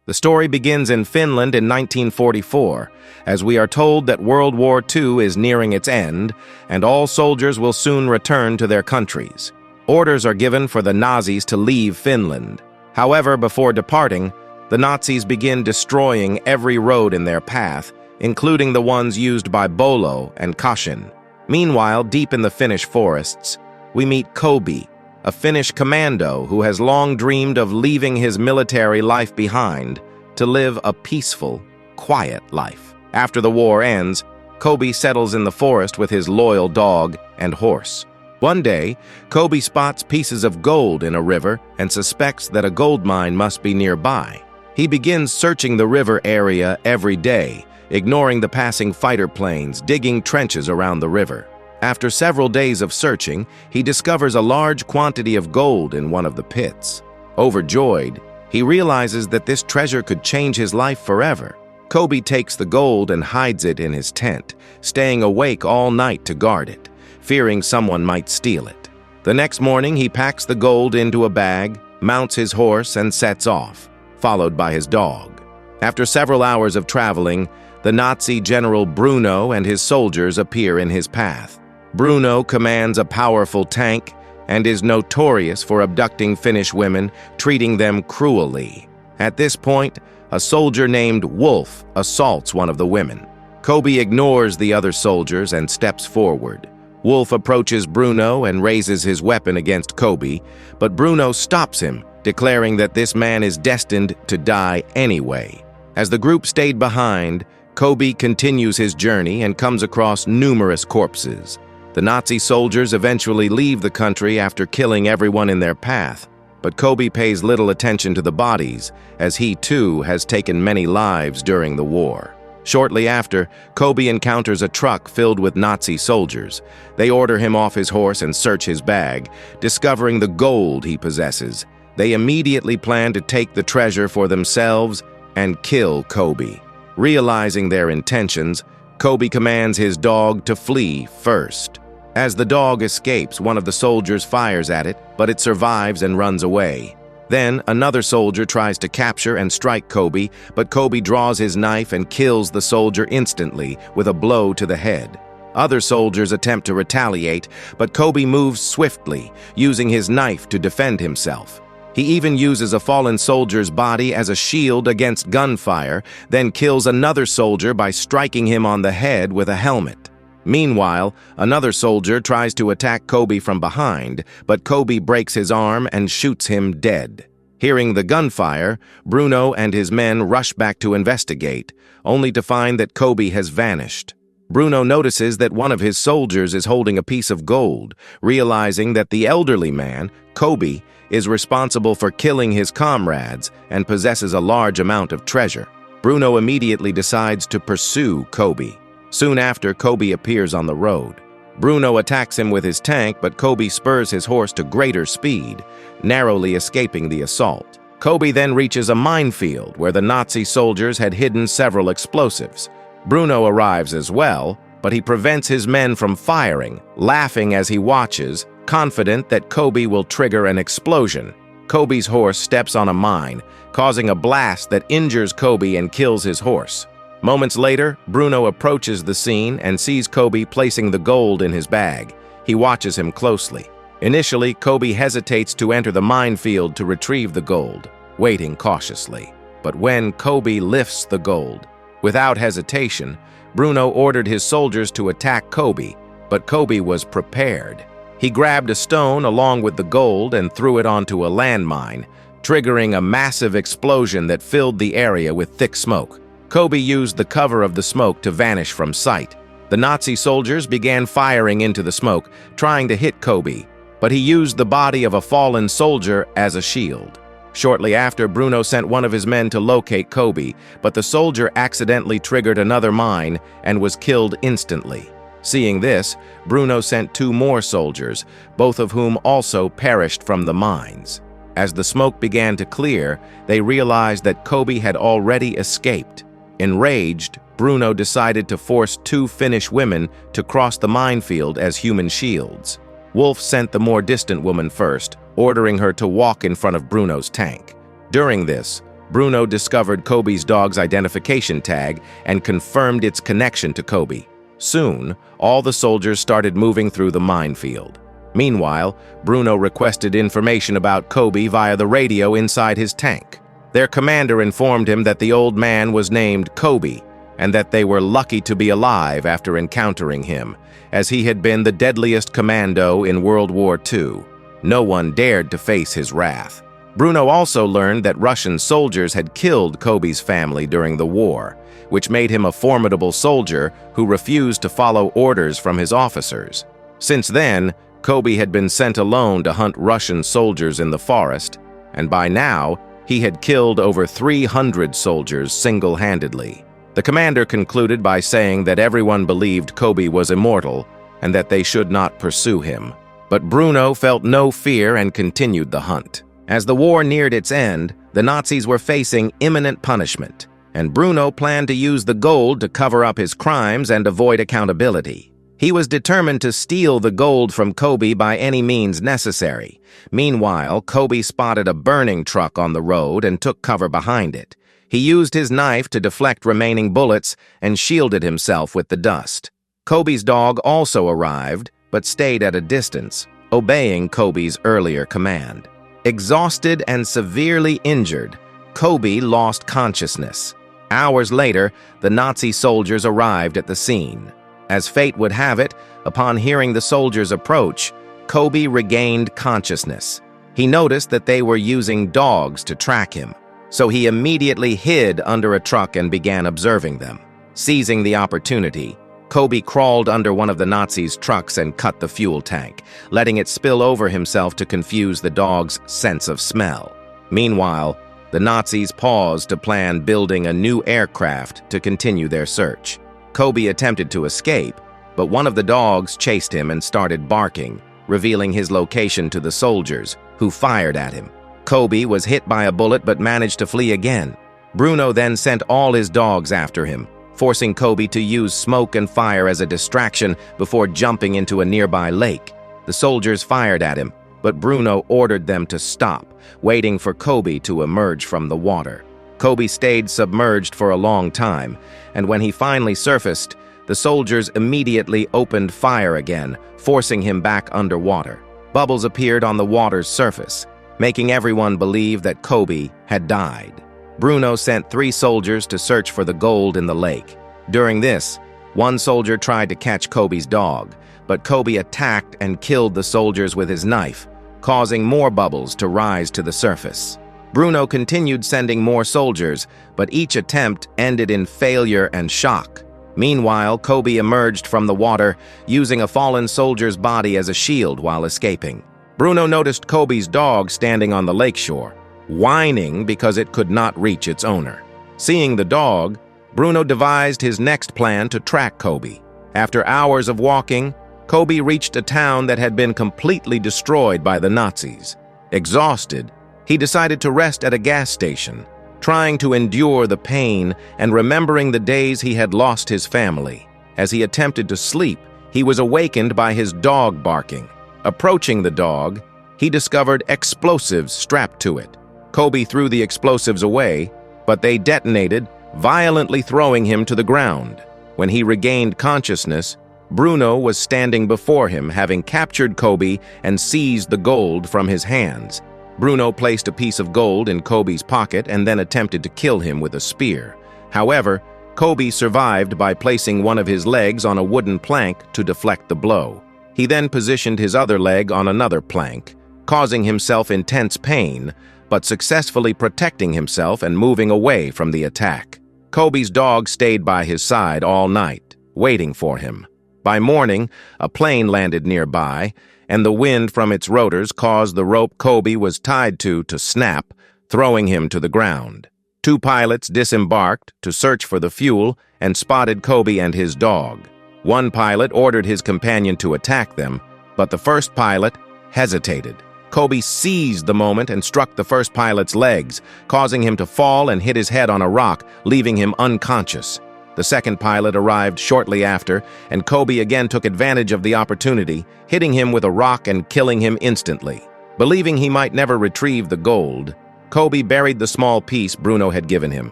The story begins in Finland in 1944, as we are told that World War II is nearing its end, and all soldiers will soon return to their countries. Orders are given for the Nazis to leave Finland. However, before departing, the Nazis begin destroying every road in their path, including the ones used by Bolo and Kashin. Meanwhile, deep in the Finnish forests, we meet Kobi, a Finnish commando who has long dreamed of leaving his military life behind to live a peaceful, quiet life. After the war ends, Kobi settles in the forest with his loyal dog and horse. One day, Kobi spots pieces of gold in a river and suspects that a gold mine must be nearby. He begins searching the river area every day, ignoring the passing fighter planes, digging trenches around the river. After several days of searching, he discovers a large quantity of gold in one of the pits. Overjoyed, he realizes that this treasure could change his life forever. Kobi takes the gold and hides it in his tent, staying awake all night to guard it, fearing someone might steal it. The next morning, he packs the gold into a bag, mounts his horse, and sets off, followed by his dog. After several hours of traveling, the Nazi General Bruno and his soldiers appear in his path. Bruno commands a powerful tank and is notorious for abducting Finnish women, treating them cruelly. At this point, a soldier named Wolf assaults one of the women. Kobi ignores the other soldiers and steps forward. Wolf approaches Bruno and raises his weapon against Kobi, but Bruno stops him, declaring that this man is destined to die anyway. As the group stayed behind, Kobi continues his journey and comes across numerous corpses. The Nazi soldiers eventually leave the country after killing everyone in their path, but Kobi pays little attention to the bodies, as he too has taken many lives during the war. Shortly after, Kobi encounters a truck filled with Nazi soldiers. They order him off his horse and search his bag, discovering the gold he possesses. They immediately plan to take the treasure for themselves and kill Kobi. Realizing their intentions, Kobi commands his dog to flee first. As the dog escapes, one of the soldiers fires at it, but it survives and runs away. Then, another soldier tries to capture and strike Kobi, but Kobi draws his knife and kills the soldier instantly with a blow to the head. Other soldiers attempt to retaliate, but Kobi moves swiftly, using his knife to defend himself. He even uses a fallen soldier's body as a shield against gunfire, then kills another soldier by striking him on the head with a helmet. Meanwhile, another soldier tries to attack Kobi from behind, but Kobi breaks his arm and shoots him dead. Hearing the gunfire, Bruno and his men rush back to investigate, only to find that Kobi has vanished. Bruno notices that one of his soldiers is holding a piece of gold, realizing that the elderly man, Kobi, is responsible for killing his comrades and possesses a large amount of treasure. Bruno immediately decides to pursue Kobi. Soon after, Kobi appears on the road. Bruno attacks him with his tank, but Kobi spurs his horse to greater speed, narrowly escaping the assault. Kobi then reaches a minefield where the Nazi soldiers had hidden several explosives. Bruno arrives as well, but he prevents his men from firing, laughing as he watches, confident that Kobi will trigger an explosion. Kobi's horse steps on a mine, causing a blast that injures Kobi and kills his horse. Moments later, Bruno approaches the scene and sees Kobi placing the gold in his bag. He watches him closely. Initially, Kobi hesitates to enter the minefield to retrieve the gold, waiting cautiously. But when Kobi lifts the gold, without hesitation, Bruno ordered his soldiers to attack Kobi, but Kobi was prepared. He grabbed a stone along with the gold and threw it onto a landmine, triggering a massive explosion that filled the area with thick smoke. Kobi used the cover of the smoke to vanish from sight. The Nazi soldiers began firing into the smoke, trying to hit Kobi, but he used the body of a fallen soldier as a shield. Shortly after, Bruno sent one of his men to locate Kobi, but the soldier accidentally triggered another mine and was killed instantly. Seeing this, Bruno sent 2 more soldiers, both of whom also perished from the mines. As the smoke began to clear, they realized that Kobi had already escaped. Enraged, Bruno decided to force 2 Finnish women to cross the minefield as human shields. Wolf sent the more distant woman first, ordering her to walk in front of Bruno's tank. During this, Bruno discovered Kobe's dog's identification tag and confirmed its connection to Kobe. Soon, all the soldiers started moving through the minefield. Meanwhile, Bruno requested information about Kobe via the radio inside his tank. Their commander informed him that the old man was named Kobe and that they were lucky to be alive after encountering him, as he had been the deadliest commando in World War II. No one dared to face his wrath. Bruno also learned that Russian soldiers had killed Kobe's family during the war, which made him a formidable soldier who refused to follow orders from his officers. Since then, Kobe had been sent alone to hunt Russian soldiers in the forest, and by now, he had killed over 300 soldiers single-handedly. The commander concluded by saying that everyone believed Kobe was immortal and that they should not pursue him. But Bruno felt no fear and continued the hunt. As the war neared its end, the Nazis were facing imminent punishment, and Bruno planned to use the gold to cover up his crimes and avoid accountability. He was determined to steal the gold from Kobe by any means necessary. Meanwhile, Kobe spotted a burning truck on the road and took cover behind it. He used his knife to deflect remaining bullets and shielded himself with the dust. Kobe's dog also arrived, but stayed at a distance, obeying Kobe's earlier command. Exhausted and severely injured, Kobe lost consciousness. Hours later, the Nazi soldiers arrived at the scene. As fate would have it, upon hearing the soldiers approach, Kobe regained consciousness. He noticed that they were using dogs to track him, so he immediately hid under a truck and began observing them. Seizing the opportunity, Kobe crawled under one of the Nazis' trucks and cut the fuel tank, letting it spill over himself to confuse the dog's sense of smell. Meanwhile, the Nazis paused to plan building a new aircraft to continue their search. Kobe attempted to escape, but one of the dogs chased him and started barking, revealing his location to the soldiers, who fired at him. Kobe was hit by a bullet but managed to flee again. Bruno then sent all his dogs after him, forcing Kobe to use smoke and fire as a distraction before jumping into a nearby lake. The soldiers fired at him, but Bruno ordered them to stop, waiting for Kobe to emerge from the water. Kobe stayed submerged for a long time, and when he finally surfaced, the soldiers immediately opened fire again, forcing him back underwater. Bubbles appeared on the water's surface, making everyone believe that Kobe had died. Bruno sent 3 soldiers to search for the gold in the lake. During this, one soldier tried to catch Kobe's dog, but Kobe attacked and killed the soldiers with his knife, causing more bubbles to rise to the surface. Bruno continued sending more soldiers, but each attempt ended in failure and shock. Meanwhile, Kobe emerged from the water, using a fallen soldier's body as a shield while escaping. Bruno noticed Kobe's dog standing on the lakeshore, whining because it could not reach its owner. Seeing the dog, Bruno devised his next plan to track Kobe. After hours of walking, Kobe reached a town that had been completely destroyed by the Nazis. Exhausted, he decided to rest at a gas station, trying to endure the pain and remembering the days he had lost his family. As he attempted to sleep, he was awakened by his dog barking. Approaching the dog, he discovered explosives strapped to it. Kobe threw the explosives away, but they detonated, violently throwing him to the ground. When he regained consciousness, Bruno was standing before him, having captured Kobe and seized the gold from his hands. Bruno placed a piece of gold in Kobe's pocket and then attempted to kill him with a spear. However, Kobe survived by placing one of his legs on a wooden plank to deflect the blow. He then positioned his other leg on another plank, causing himself intense pain, but successfully protecting himself and moving away from the attack. Kobe's dog stayed by his side all night, waiting for him. By morning, a plane landed nearby, and the wind from its rotors caused the rope Kobe was tied to snap, throwing him to the ground. 2 pilots disembarked to search for the fuel and spotted Kobe and his dog. One pilot ordered his companion to attack them, but the first pilot hesitated. Kobe seized the moment and struck the first pilot's legs, causing him to fall and hit his head on a rock, leaving him unconscious. The second pilot arrived shortly after, and Kobe again took advantage of the opportunity, hitting him with a rock and killing him instantly. Believing he might never retrieve the gold, Kobe buried the small piece Bruno had given him.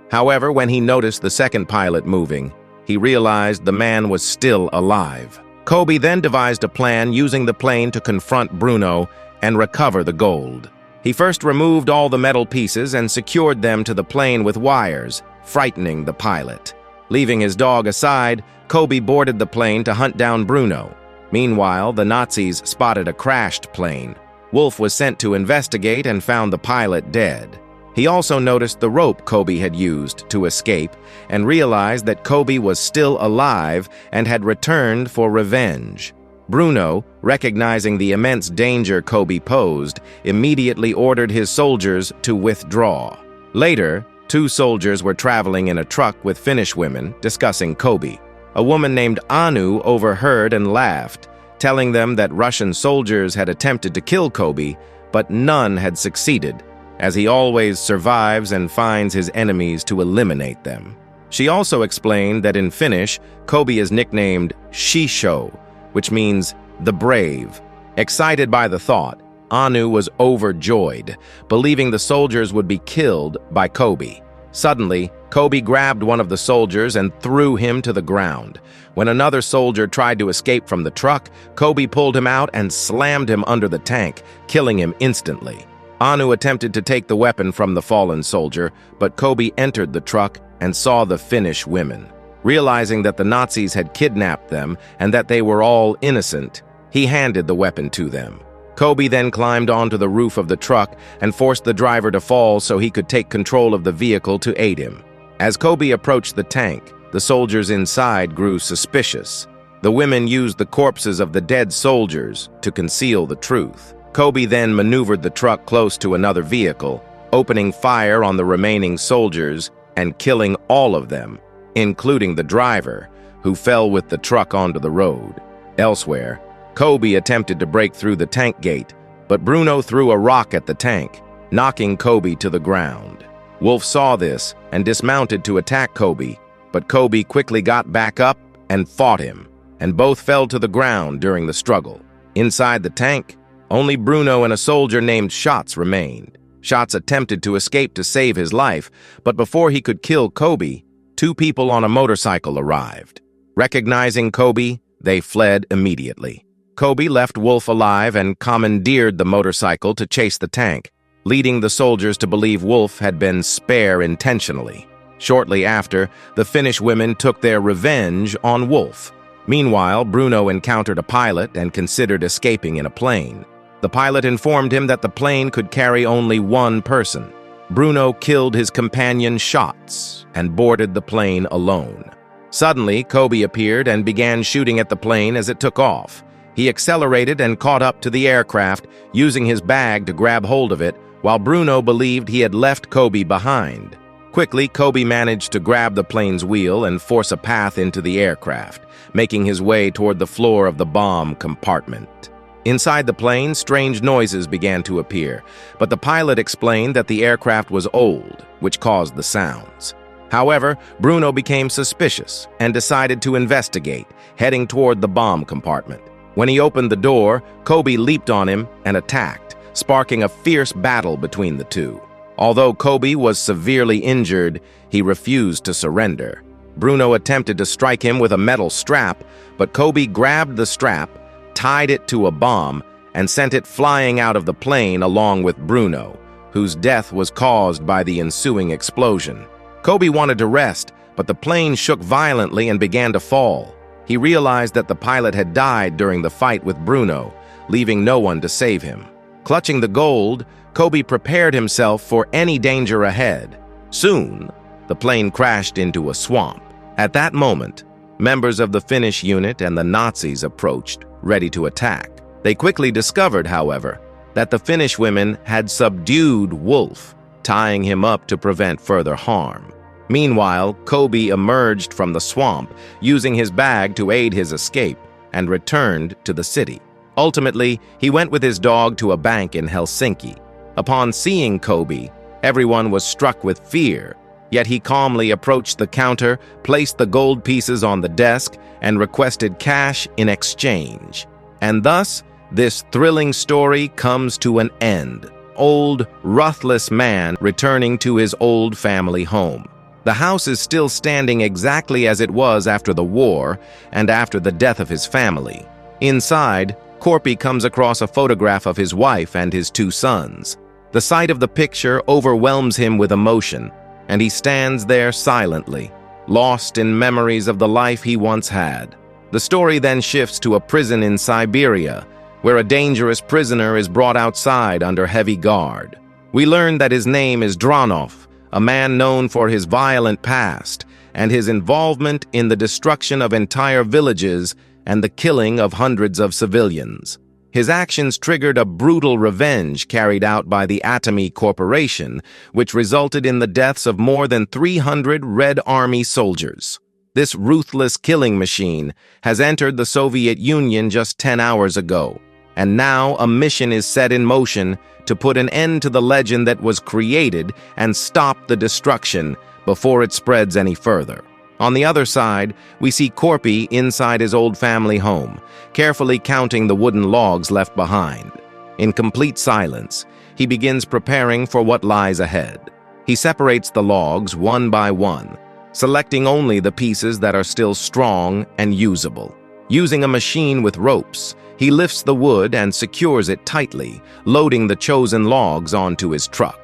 However, when he noticed the second pilot moving, he realized the man was still alive. Kobe then devised a plan using the plane to confront Bruno and recover the gold. He first removed all the metal pieces and secured them to the plane with wires, frightening the pilot. Leaving his dog aside, Kobe boarded the plane to hunt down Bruno. Meanwhile, the Nazis spotted a crashed plane. Wolf was sent to investigate and found the pilot dead. He also noticed the rope Kobe had used to escape and realized that Kobe was still alive and had returned for revenge. Bruno, recognizing the immense danger Kobe posed, immediately ordered his soldiers to withdraw. Later, 2 soldiers were traveling in a truck with Finnish women discussing Kobe. A woman named Anu overheard and laughed, telling them that Russian soldiers had attempted to kill Kobe, but none had succeeded, as he always survives and finds his enemies to eliminate them. She also explained that in Finnish, Kobe is nicknamed Sisu, which means the brave. Excited by the thought, Anu was overjoyed, believing the soldiers would be killed by Kobe. Suddenly, Kobe grabbed one of the soldiers and threw him to the ground. When another soldier tried to escape from the truck, Kobe pulled him out and slammed him under the tank, killing him instantly. Anu attempted to take the weapon from the fallen soldier, but Kobe entered the truck and saw the Finnish women. Realizing that the Nazis had kidnapped them and that they were all innocent, he handed the weapon to them. Kobe then climbed onto the roof of the truck and forced the driver to fall so he could take control of the vehicle to aid him. As Kobe approached the tank, the soldiers inside grew suspicious. The women used the corpses of the dead soldiers to conceal the truth. Kobe then maneuvered the truck close to another vehicle, opening fire on the remaining soldiers and killing all of them, including the driver, who fell with the truck onto the road. Elsewhere, Kobe attempted to break through the tank gate, but Bruno threw a rock at the tank, knocking Kobe to the ground. Wolf saw this and dismounted to attack Kobe, but Kobe quickly got back up and fought him, and both fell to the ground during the struggle. Inside the tank, only Bruno and a soldier named Schatz remained. Schatz attempted to escape to save his life, but before he could kill Kobe, 2 people on a motorcycle arrived. Recognizing Kobe, they fled immediately. Kobe left Wolf alive and commandeered the motorcycle to chase the tank, leading the soldiers to believe Wolf had been spared intentionally. Shortly after, the Finnish women took their revenge on Wolf. Meanwhile, Bruno encountered a pilot and considered escaping in a plane. The pilot informed him that the plane could carry only 1 person. Bruno killed his companion Schatz and boarded the plane alone. Suddenly, Kobe appeared and began shooting at the plane as it took off. He accelerated and caught up to the aircraft, using his bag to grab hold of it, while Bruno believed he had left Kobe behind. Quickly, Kobe managed to grab the plane's wheel and force a path into the aircraft, making his way toward the floor of the bomb compartment. Inside the plane, strange noises began to appear, but the pilot explained that the aircraft was old, which caused the sounds. However, Bruno became suspicious and decided to investigate, heading toward the bomb compartment. When he opened the door, Kobe leaped on him and attacked, sparking a fierce battle between the two. Although Kobe was severely injured, he refused to surrender. Bruno attempted to strike him with a metal strap, but Kobe grabbed the strap, tied it to a bomb, and sent it flying out of the plane along with Bruno, whose death was caused by the ensuing explosion. Kobe wanted to rest, but the plane shook violently and began to fall. He realized that the pilot had died during the fight with Bruno, leaving no one to save him. Clutching the gold, Kobe prepared himself for any danger ahead. Soon, the plane crashed into a swamp. At that moment, members of the Finnish unit and the Nazis approached, ready to attack. They quickly discovered, however, that the Finnish women had subdued Wolf, tying him up to prevent further harm. Meanwhile, Kobe emerged from the swamp, using his bag to aid his escape, and returned to the city. Ultimately, he went with his dog to a bank in Helsinki. Upon seeing Kobe, everyone was struck with fear, yet he calmly approached the counter, placed the gold pieces on the desk, and requested cash in exchange. And thus, this thrilling story comes to an end. old, ruthless man returning to his old family home. The house is still standing exactly as it was after the war and after the death of his family. Inside, Corpy comes across a photograph of his wife and his 2 sons. The sight of the picture overwhelms him with emotion, and he stands there silently, lost in memories of the life he once had. The story then shifts to a prison in Siberia, where a dangerous prisoner is brought outside under heavy guard. We learn that his name is Dronov, a man known for his violent past and his involvement in the destruction of entire villages and the killing of hundreds of civilians. His actions triggered a brutal revenge carried out by the Atomy Corporation, which resulted in the deaths of more than 300 Red Army soldiers. This ruthless killing machine has entered the Soviet Union just 10 hours ago, and now a mission is set in motion to put an end to the legend that was created and stop the destruction before it spreads any further. On the other side, we see Corpy inside his old family home, carefully counting the wooden logs left behind. In complete silence, he begins preparing for what lies ahead. He separates the logs one by one, selecting only the pieces that are still strong and usable. Using a machine with ropes, he lifts the wood and secures it tightly, loading the chosen logs onto his truck.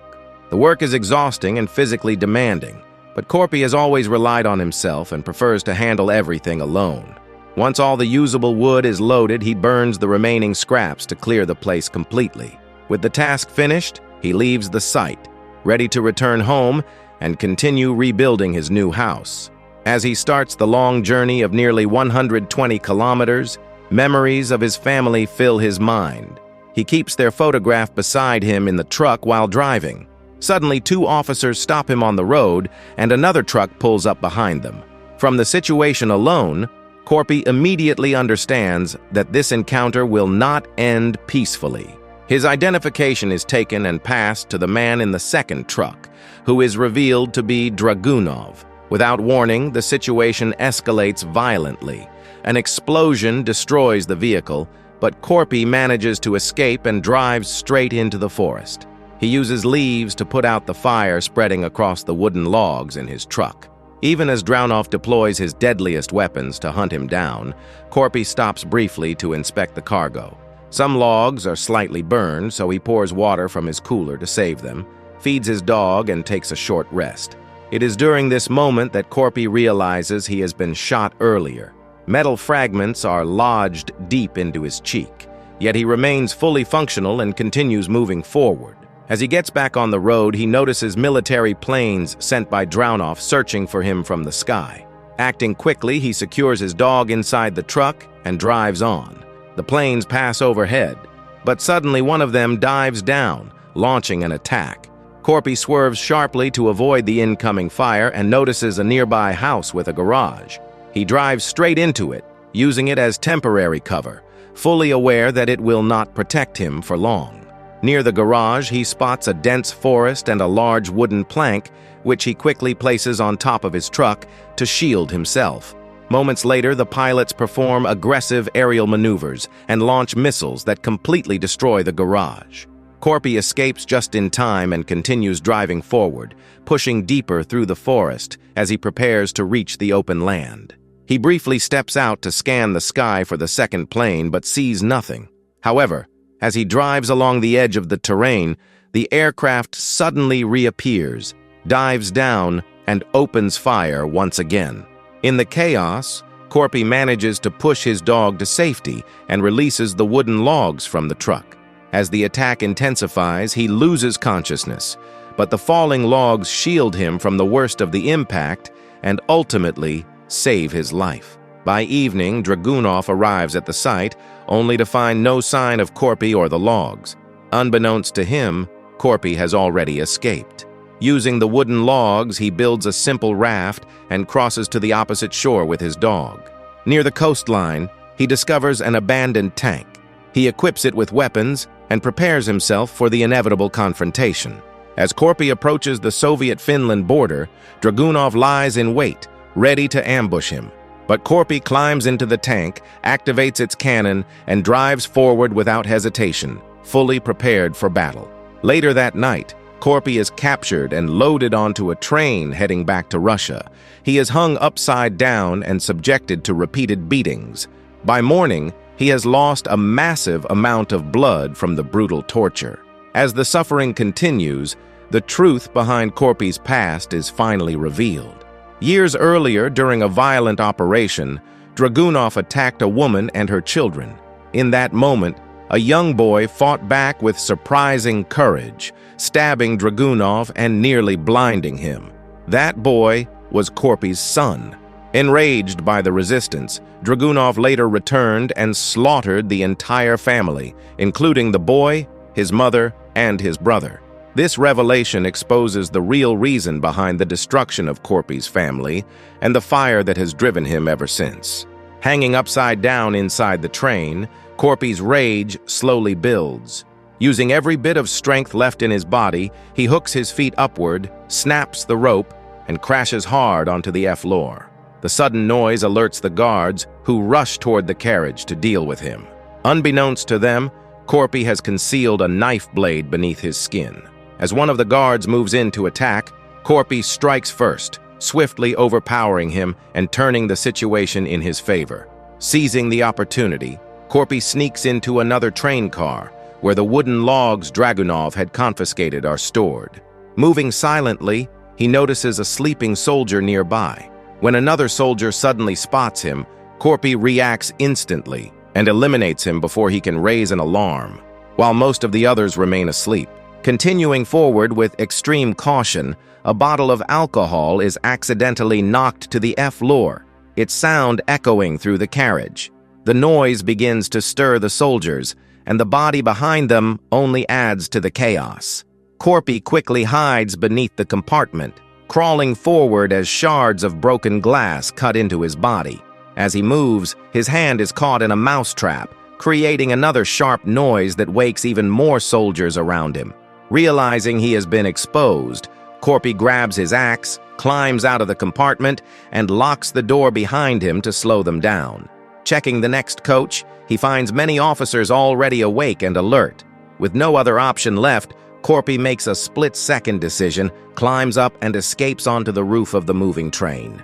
The work is exhausting and physically demanding, but Corpy has always relied on himself and prefers to handle everything alone. Once all the usable wood is loaded, he burns the remaining scraps to clear the place completely. With the task finished, he leaves the site, ready to return home and continue rebuilding his new house. As he starts the long journey of nearly 120 kilometers, memories of his family fill his mind. He keeps their photograph beside him in the truck while driving. Suddenly, 2 officers stop him on the road, and another truck pulls up behind them. From the situation alone, Corpy immediately understands that this encounter will not end peacefully. His identification is taken and passed to the man in the second truck, who is revealed to be Dragunov. Without warning, the situation escalates violently. An explosion destroys the vehicle, but Corpy manages to escape and drives straight into the forest. He uses leaves to put out the fire spreading across the wooden logs in his truck. Even as Dronov deploys his deadliest weapons to hunt him down, Corpy stops briefly to inspect the cargo. Some logs are slightly burned, so he pours water from his cooler to save them, feeds his dog, and takes a short rest. It is during this moment that Corpy realizes he has been shot earlier. Metal fragments are lodged deep into his cheek, yet he remains fully functional and continues moving forward. As he gets back on the road, he notices military planes sent by Dronov searching for him from the sky. Acting quickly, he secures his dog inside the truck and drives on. The planes pass overhead, but suddenly one of them dives down, launching an attack. Corpy swerves sharply to avoid the incoming fire and notices a nearby house with a garage. He drives straight into it, using it as temporary cover, fully aware that it will not protect him for long. Near the garage, he spots a dense forest and a large wooden plank, which he quickly places on top of his truck to shield himself. Moments later, the pilots perform aggressive aerial maneuvers and launch missiles that completely destroy the garage. Corpy escapes just in time and continues driving forward, pushing deeper through the forest as he prepares to reach the open land. He briefly steps out to scan the sky for the second plane but sees nothing. However, as he drives along the edge of the terrain, the aircraft suddenly reappears, dives down, and opens fire once again. In the chaos, Corpy manages to push his dog to safety and releases the wooden logs from the truck. As the attack intensifies, he loses consciousness, but the falling logs shield him from the worst of the impact and ultimately save his life. By evening, Dragunov arrives at the site, only to find no sign of Corpy or the logs. Unbeknownst to him, Corpy has already escaped. Using the wooden logs, he builds a simple raft and crosses to the opposite shore with his dog. Near the coastline, he discovers an abandoned tank. He equips it with weapons and prepares himself for the inevitable confrontation. As Corpy approaches the Soviet-Finland border, Dragunov lies in wait, ready to ambush him. But Corpy climbs into the tank, activates its cannon, and drives forward without hesitation, fully prepared for battle. Later that night, Corpy is captured and loaded onto a train heading back to Russia. He is hung upside down and subjected to repeated beatings. By morning, he has lost a massive amount of blood from the brutal torture. As the suffering continues, the truth behind Corpy's past is finally revealed. Years earlier, during a violent operation, Dragunov attacked a woman and her children. In that moment, a young boy fought back with surprising courage, stabbing Dragunov and nearly blinding him. That boy was Corpy's son. Enraged by the resistance, Dragunov later returned and slaughtered the entire family, including the boy, his mother, and his brother. This revelation exposes the real reason behind the destruction of Corpy's family and the fire that has driven him ever since. Hanging upside down inside the train, Corpy's rage slowly builds. Using every bit of strength left in his body, he hooks his feet upward, snaps the rope, and crashes hard onto the floor. The sudden noise alerts the guards, who rush toward the carriage to deal with him. Unbeknownst to them, Corpy has concealed a knife blade beneath his skin. As one of the guards moves in to attack, Corpy strikes first, swiftly overpowering him and turning the situation in his favor. Seizing the opportunity, Corpy sneaks into another train car, where the wooden logs Dragunov had confiscated are stored. Moving silently, he notices a sleeping soldier nearby. When another soldier suddenly spots him, Corpy reacts instantly and eliminates him before he can raise an alarm, while most of the others remain asleep. Continuing forward with extreme caution, a bottle of alcohol is accidentally knocked to the floor, its sound echoing through the carriage. The noise begins to stir the soldiers, and the body behind them only adds to the chaos. Corpy quickly hides beneath the compartment, crawling forward as shards of broken glass cut into his body. As he moves, his hand is caught in a mousetrap, creating another sharp noise that wakes even more soldiers around him. Realizing he has been exposed, Corpy grabs his axe, climbs out of the compartment, and locks the door behind him to slow them down. Checking the next coach, he finds many officers already awake and alert. With no other option left, Corpy makes a split-second decision, climbs up and escapes onto the roof of the moving train.